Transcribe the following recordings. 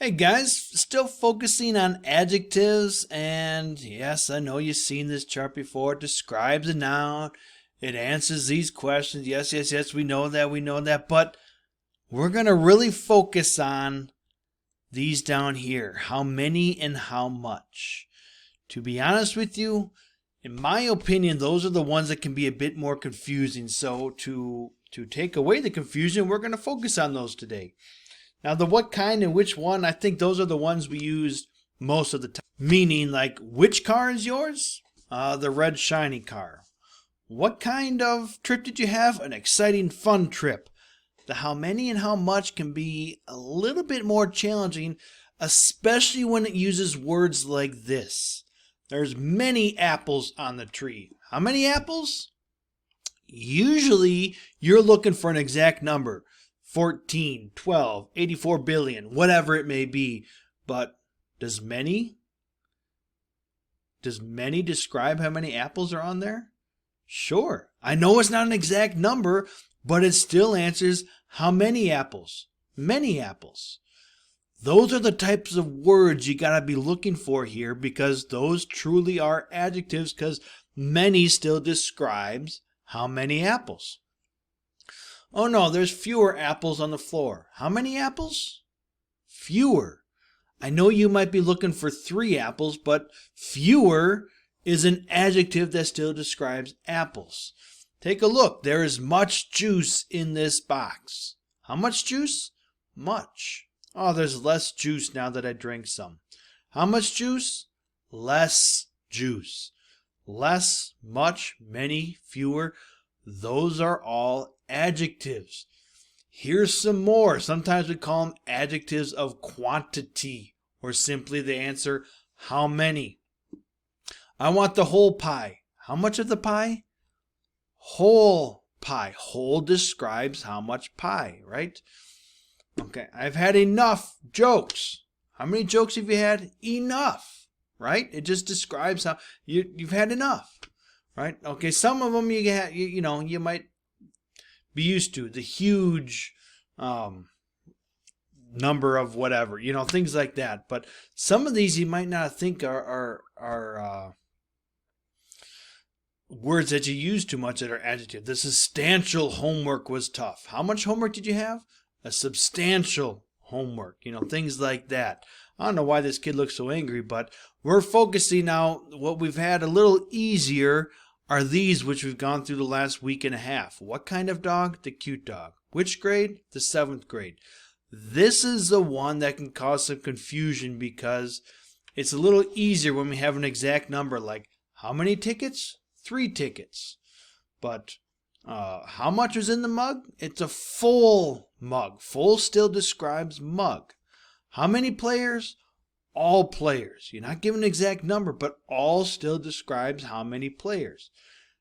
Hey guys, still focusing on adjectives, and yes, I know you've seen this chart before. It describes a noun, it answers these questions. Yes, we know that, but we're going to really focus on these down here. How many and how much. To be honest with you, in my opinion, those are the ones that can be a bit more confusing. So to take away the confusion, we're going to focus on those today. Now, the what kind and which one, I think those are the ones we use most of the time. Meaning, like, which car is yours? The red shiny car. What kind of trip did you have? An exciting, fun trip. The how many and how much can be a little bit more challenging, especially when it uses words like this. There's many apples on the tree. How many apples? Usually, you're looking for an exact number. 14, 12, 84 billion, whatever it may be. But does many describe how many apples are on there? Sure. I know it's not an exact number, but it still answers how many apples? Many apples. Those are the types of words you got to be looking for here, because those truly are adjectives, because many still describes how many apples. Oh no, there's fewer apples on the floor. How many apples? Fewer. I know you might be looking for 3 apples, but fewer is an adjective that still describes apples. Take a look. There is much juice in this box. How much juice? Much. Oh, there's less juice now that I drank some. How much juice? Less juice. Less, much, many, fewer. Those are all adjectives. Here's some more. Sometimes we call them adjectives of quantity, or simply the answer, how many? I want the whole pie. How much of the pie? Whole pie. Whole describes how much pie, right? Okay, I've had enough jokes. How many jokes have you had? Enough, right? It just describes how you've had enough, right? Okay, some of them you might be used to, the huge number of whatever, things like that. But some of these you might not think are words that you use too much that are adjective. The substantial homework was tough. How much homework did you have? A substantial homework. Things like that. I don't know why this kid looks so angry, but we're focusing now. What we've had a little easier are these, which we've gone through the last week and a half. What kind of dog? The cute dog. Which grade? The 7th grade. This is the one that can cause some confusion because it's a little easier when we have an exact number, like how many tickets? 3 tickets. But how much was in the mug? It's a full mug. Full still describes mug. How many players? All players. You're not given an exact number, but all still describes how many players.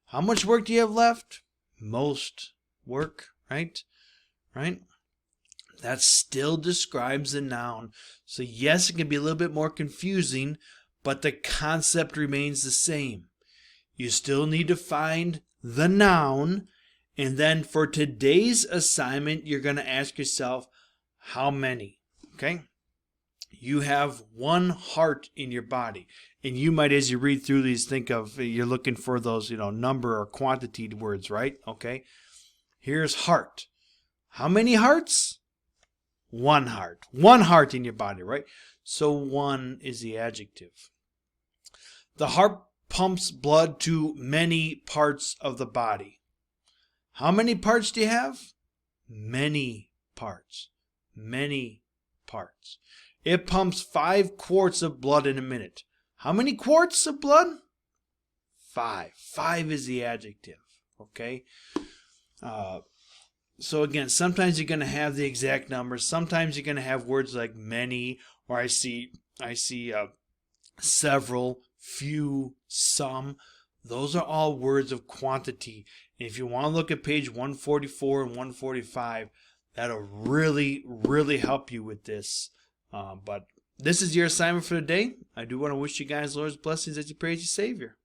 How much work do you have left? Most work, right? Right? That still describes the noun. So yes, it can be a little bit more confusing, but the concept remains the same. You still need to find the noun, and then for today's assignment, you're going to ask yourself, how many? Okay? You have one heart in your body. And you might, as you read through these, think of, you're looking for those, number or quantity words, right? Okay. Here's heart. How many hearts? One heart. One heart in your body, right? So one is the adjective. The heart pumps blood to many parts of the body. How many parts do you have? Many parts. Many parts. It pumps 5 quarts of blood in a minute. How many quarts of blood? 5. 5 is the adjective. Okay? So again, sometimes you're going to have the exact numbers. Sometimes you're going to have words like many, or I see several, few, some. Those are all words of quantity. And if you want to look at page 144 and 145, that'll really, really help you with this. But this is your assignment for the day. I do want to wish you guys Lord's blessings as you praise your Savior.